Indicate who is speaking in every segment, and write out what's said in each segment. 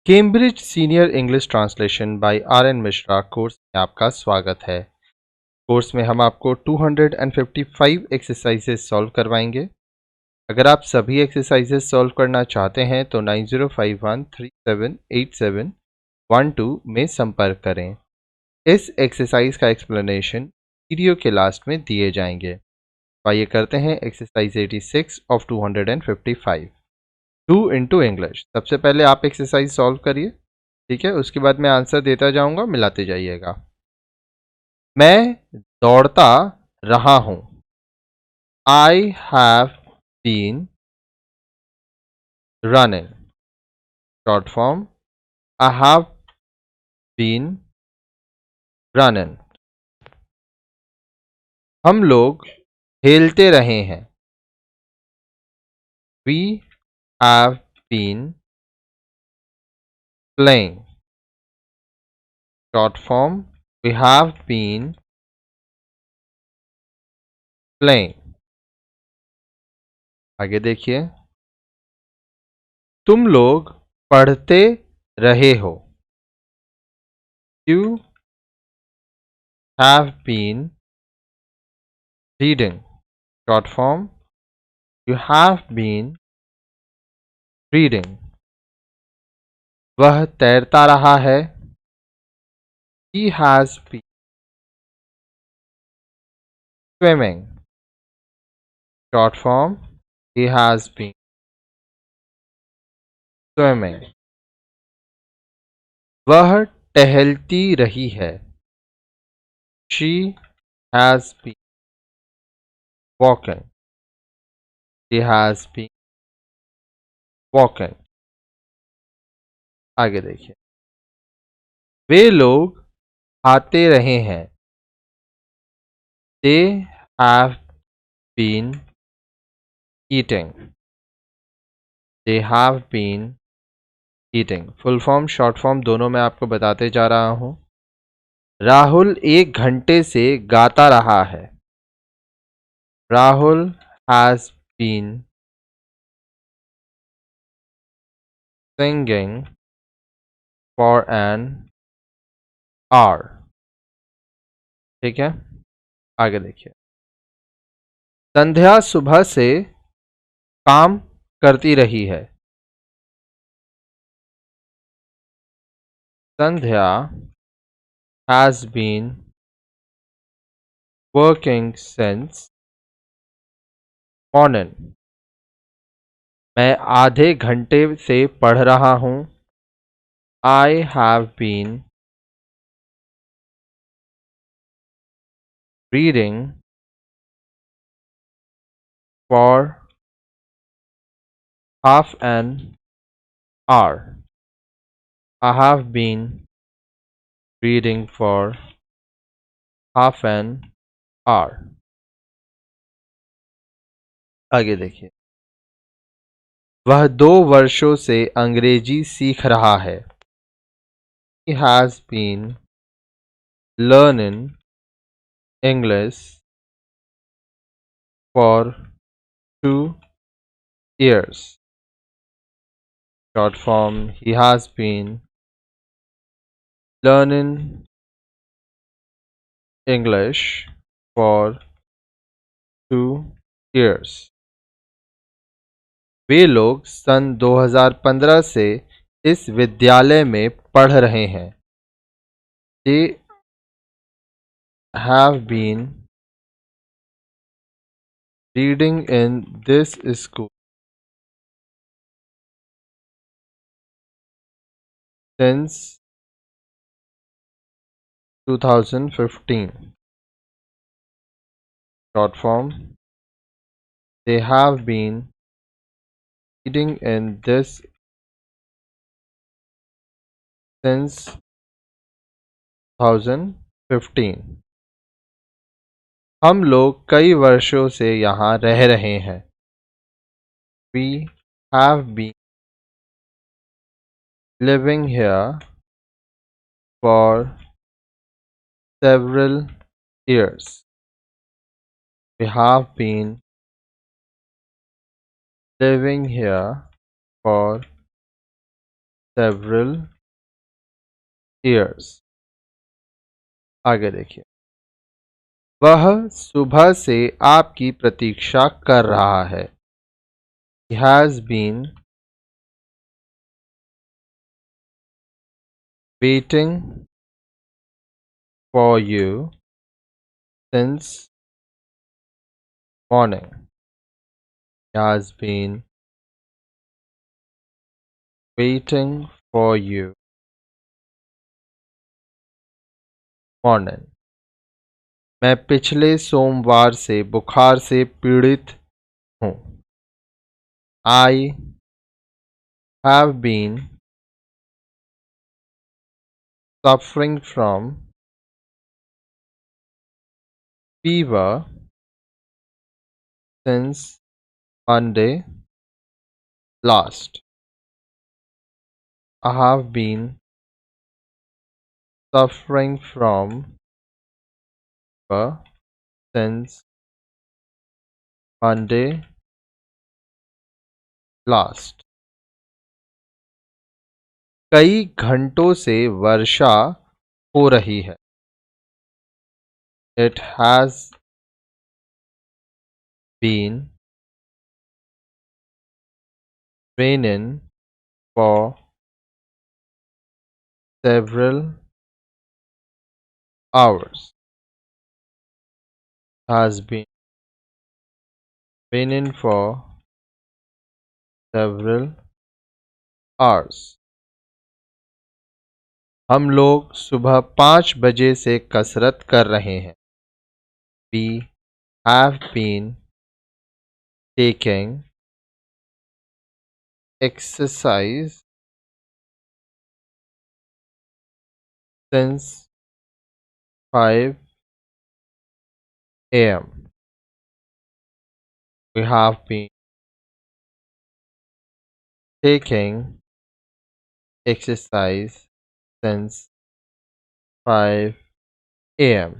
Speaker 1: Cambridge senior English translation bye RN. Mishra course में आपका स्वागत है। कोर्स में हम आपको 255 एक्सरसाइजेस सॉल्व करवाएंगे। अगर आप सभी एक्सरसाइजेस सॉल्व करना चाहते हैं तो 9051378712 में संपर्क करें। इस एक्सरसाइज का एक्सप्लेनेशन वीडियो के लास्ट में दिए जाएंगे। आइए करते हैं एक्सरसाइज 86 ऑफ 255। 2 into English. सबसे पहले आप एक्सरसाइज सॉल्व करिए, ठीक है। उसके बाद मैं आंसर देता जाऊंगा, मिलाते जाइएगा। मैं दौड़ता रहा हूं। I have been running. Short form, I have been running. हम लोग खेलते रहे हैं। We have been playing. Short form, we have been playing. आगे देखिए, तुम लोग पढ़ते रहे हो। You have been reading. Short form, you have been reading. वह तैरता रहा है। He has been swimming. Short form, he has been swimming. वह टहलती रही है। She has been walking. She has been walking. आगे देखिए, वे लोग खाते रहे हैं। They have been eating. They have been eating. Full form short form दोनों मैं आपको बताते जा रहा हूं। राहुल 1 घंटे से गाता रहा है। Rahul has been singing for an hour. ठीक है, आगे देखिए, संध्या सुबह से काम करती रही है। Sandhya has been working since morning. मैं आधे घंटे से पढ़ रहा हूं। I have been reading for half an hour. I have been reading for half an hour. आगे देखिए, वह 2 वर्षों से अंग्रेजी सीख रहा है। He has been learning English for 2 years. Short form, he has been learning English for 2 years. वे लोग सन 2015 से इस विद्यालय में पढ़ रहे हैं। They have been reading in this school since 2015. Short form, they have been reading in this since 2015. हम लोग कई वर्षों से यहाँ रह रहे हैं। We have been living here for several years. We have been living here for several years। आगे देखिए, वह सुबह से आपकी प्रतीक्षा कर रहा है। He has been waiting for you since morning। He has been waiting for you morning। मैं पिछले सोमवार से बुखार से पीड़ित हूँ। I have been suffering from fever since Monday last। I have been suffering from fever since Monday last। कई घंटों से वर्षा हो रही है। It has been raining for several hours। Has been raining for several hours। हम लोग सुबह 5 बजे से कसरत कर रहे हैं। We have been taking exercise since 5 a.m। We have been taking exercise since 5 a.m।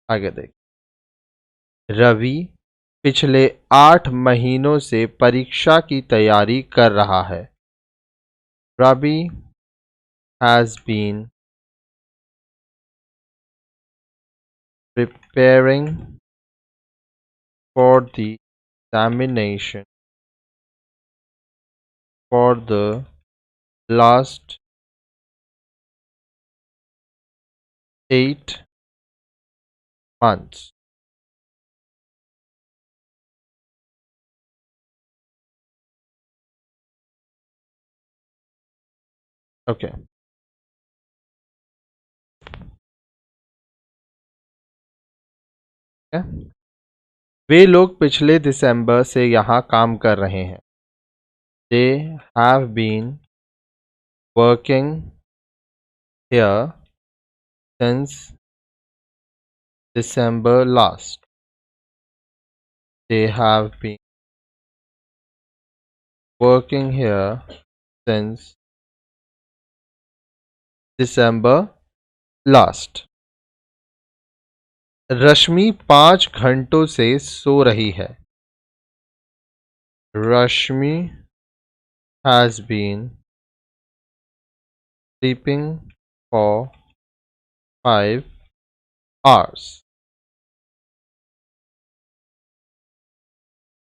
Speaker 1: आगे देख, रवि पिछले 8 महीनों से परीक्षा की तैयारी कर रहा है। Ravi has been preparing for the examination for the last 8 months। Okay। वे लोग पिछले दिसंबर से यहाँ काम कर रहे हैं। They have been working here since December last। They have been working here since December last। रश्मि 5 घंटों से सो रही है। रश्मि has been sleeping for 5 hours।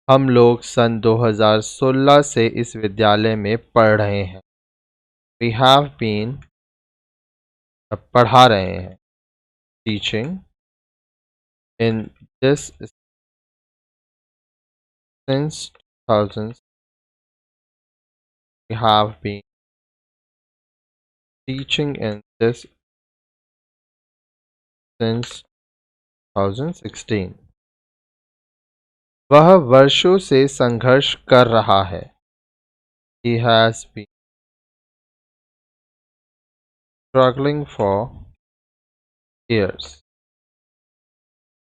Speaker 1: हम लोग सन 2016 से इस विद्यालय में पढ़ रहे हैं। We have been पढ़ा रहे हैं। Teaching in this since 2000। We have been teaching in this since 2016। वह वर्षों से संघर्ष कर रहा है। He has been struggling for years।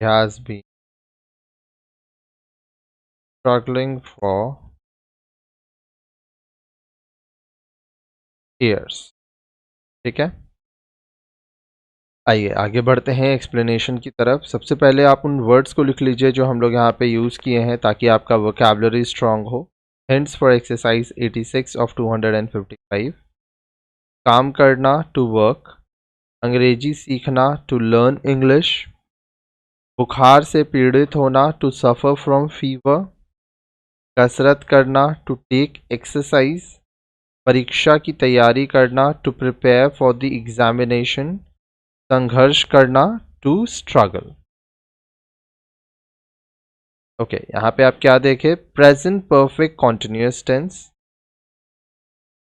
Speaker 1: He has been struggling for years। ठीक है, आइए आगे बढ़ते हैं एक्सप्लेनेशन की तरफ। सबसे पहले आप उन वर्ड्स को लिख लीजिए जो हम लोग यहाँ पे यूज़ किए हैं ताकि आपका वोकैबुलरी स्ट्रांग हो। Hints for exercise 86 of 255. काम करना to work, अंग्रेजी सीखना to learn English, बुखार से पीड़ित होना to suffer from fever, कसरत करना to take exercise, परीक्षा की तैयारी करना to prepare for the examination, संघर्ष करना to struggle. ओके यहाँ पे आप क्या देखें, प्रेजेंट परफेक्ट कॉन्टिन्यूअस टेंस,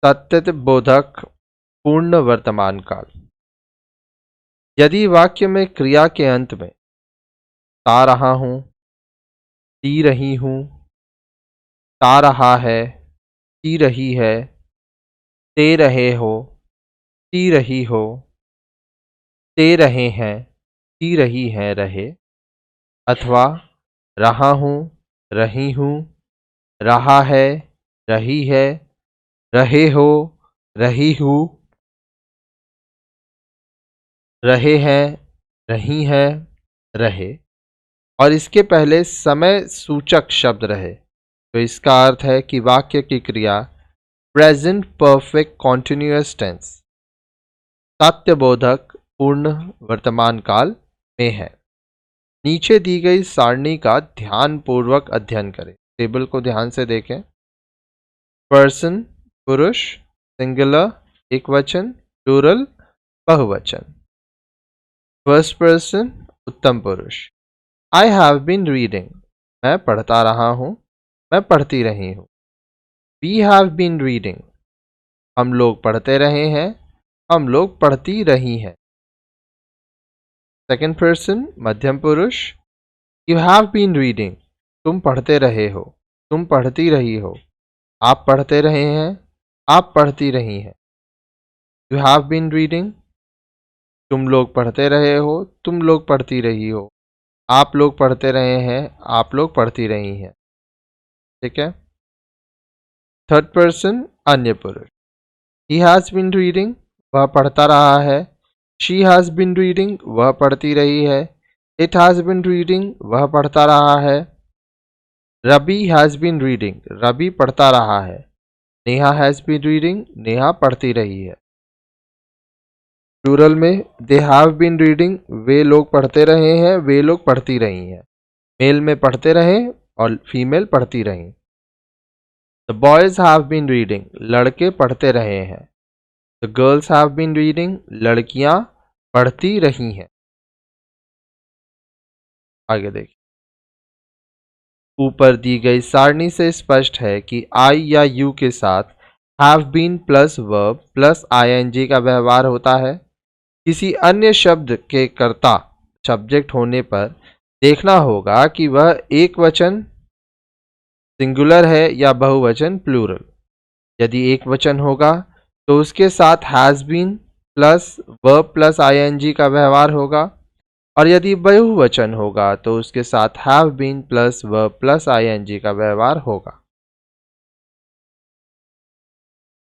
Speaker 1: सत्य बोधक पूर्ण वर्तमान काल। यदि वाक्य में क्रिया के अंत में ता रहा हूं, ती रही हूं, ता रहा है, ती रही है, ते रहे हो, ती रही हो, ते रहे हैं, ती रही है रहे, अथवा रहा हूं, रही हूं, रहा है, रही है, रहे हो, रही हूं, रहे हैं, रही हैं, रहे और इसके पहले समय सूचक शब्द रहे तो इसका अर्थ है कि वाक्य की क्रिया present perfect continuous tense Satyabodhak पूर्ण वर्तमान काल में है। नीचे दी गई सारणी का ध्यानपूर्वक अध्ययन करें। टेबल को ध्यान से देखें। पर्सन पुरुष, सिंगुलर एकवचन, प्लूरल बहुवचन। फर्स्ट पर्सन उत्तम पुरुष। आई हैव बीन रीडिंग, मैं पढ़ता रहा हूं, मैं पढ़ती रही हूं। वी हैव बीन रीडिंग, हम लोग पढ़ते रहे हैं, हम लोग पढ़ती रही हैं। सेकेंड पर्सन मध्यम पुरुष। यू हैव बीन रीडिंग, तुम पढ़ते रहे हो, तुम पढ़ती रही हो। आप पढ़ते रहे हैं, आप पढ़ती रही हैं। यू हैव बीन रीडिंग, तुम लोग पढ़ते रहे हो, तुम लोग पढ़ती रही हो। आप लोग पढ़ते रहे हैं, आप लोग पढ़ती रही हैं। ठीक है। थर्ड पर्सन अन्य पुरुष। ही हैज बीन रीडिंग, वह पढ़ता रहा है। शी हैज बीन रीडिंग, वह पढ़ती रही है। इट हैज बीन रीडिंग, वह पढ़ता रहा है। Ravi has been reading, Ravi पढ़ता रहा है। Neha has been reading, Neha पढ़ती रही है। प्लूरल में दे हैव बीन रीडिंग, वे लोग पढ़ते रहे हैं, वे लोग पढ़ती रही हैं। मेल में पढ़ते रहे और फीमेल पढ़ती रही। The boys have been reading, लड़के पढ़ते रहे हैं। The girls have been reading, लड़कियां पढ़ती रही हैं। आगे देखिए। ऊपर दी गई सारणी से स्पष्ट है कि आई या यू के साथ have been plus verb plus ING का व्यवहार होता है। किसी अन्य शब्द के कर्ता सब्जेक्ट होने पर देखना होगा कि वह एक वचन सिंगुलर है या बहुवचन प्लूरल। यदि एक वचन होगा तो उसके साथ has been plus verb plus ING का व्यवहार होगा और यदि बहुवचन होगा तो उसके साथ have been plus verb plus ING का व्यवहार होगा।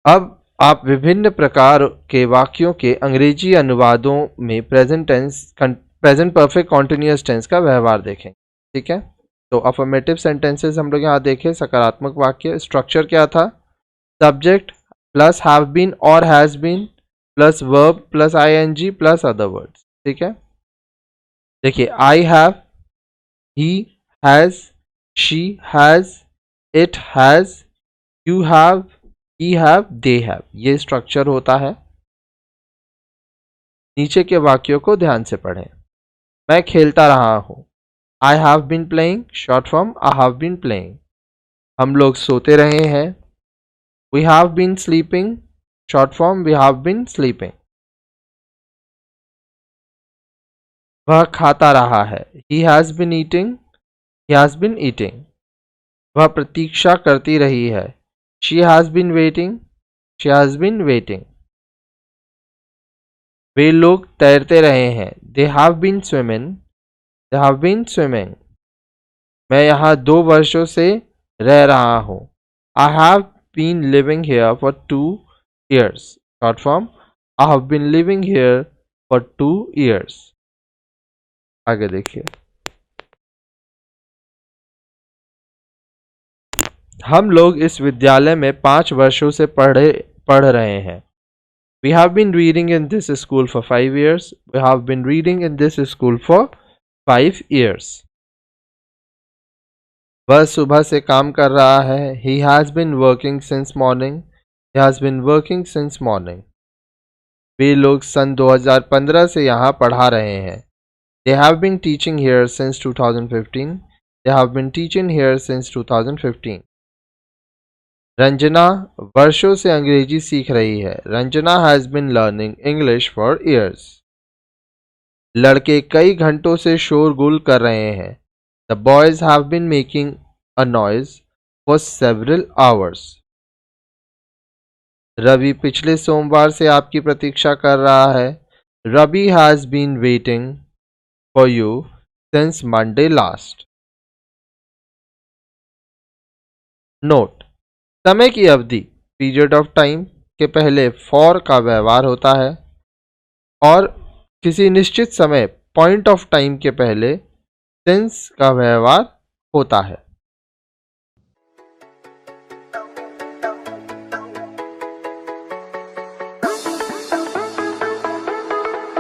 Speaker 1: अब आप विभिन्न प्रकार के वाक्यों के अंग्रेजी अनुवादों में प्रेजेंट परफेक्ट कॉन्टिन्यूअस टेंस का व्यवहार देखें। ठीक है। तो अफर्मेटिव सेंटेंसेस हम लोग यहाँ देखें। सकारात्मक वाक्य स्ट्रक्चर क्या था, सब्जेक्ट प्लस हैव बीन और has been plus verb plus ING plus other words. ठीक है। देखिए I have, he has, she has, it has, you have, he have, they have, ये स्ट्रक्चर होता है। नीचे के वाक्यों को ध्यान से पढ़ें। मैं खेलता रहा हूं, I have been playing, short form I have been playing. हम लोग सोते रहे हैं, we have been sleeping, short form we have been sleeping. वह खाता रहा है, he has been eating, he has been eating. वह प्रतीक्षा करती रही है, she has been waiting, she has been waiting. वे लोग तैरते रहे हैं, they have been swimming, they have been swimming. मैं यहाँ 2 वर्षों से रह रहा हूँ, I have been living here for 2 years, short form I have been living here for 2 years। आगे देखिए। हम लोग इस विद्यालय में 5 वर्षों से पढ़ रहे हैं। We have been reading in this school for 5 years. We have been reading in this school for 5 years. वह सुबह से काम कर रहा है। He has been working since morning. He has been working since morning. वे लोग सन 2015 से यहाँ पढ़ा रहे हैं। They have been teaching here since 2015. They have been teaching here since 2015. Ranjana वर्षों से अंग्रेजी सीख रही है। Ranjana has been learning English for years. लड़के कई घंटों से शोरगुल कर रहे हैं। The boys have been making a noise for several hours. Ravi पिछले सोमवार से आपकी प्रतीक्षा कर रहा है। Ravi has been waiting for you since Monday last. Note: समय की अवधि पीरियड ऑफ टाइम के पहले फॉर का व्यवहार होता है और किसी निश्चित समय पॉइंट ऑफ टाइम के पहले सिंस का व्यवहार होता है।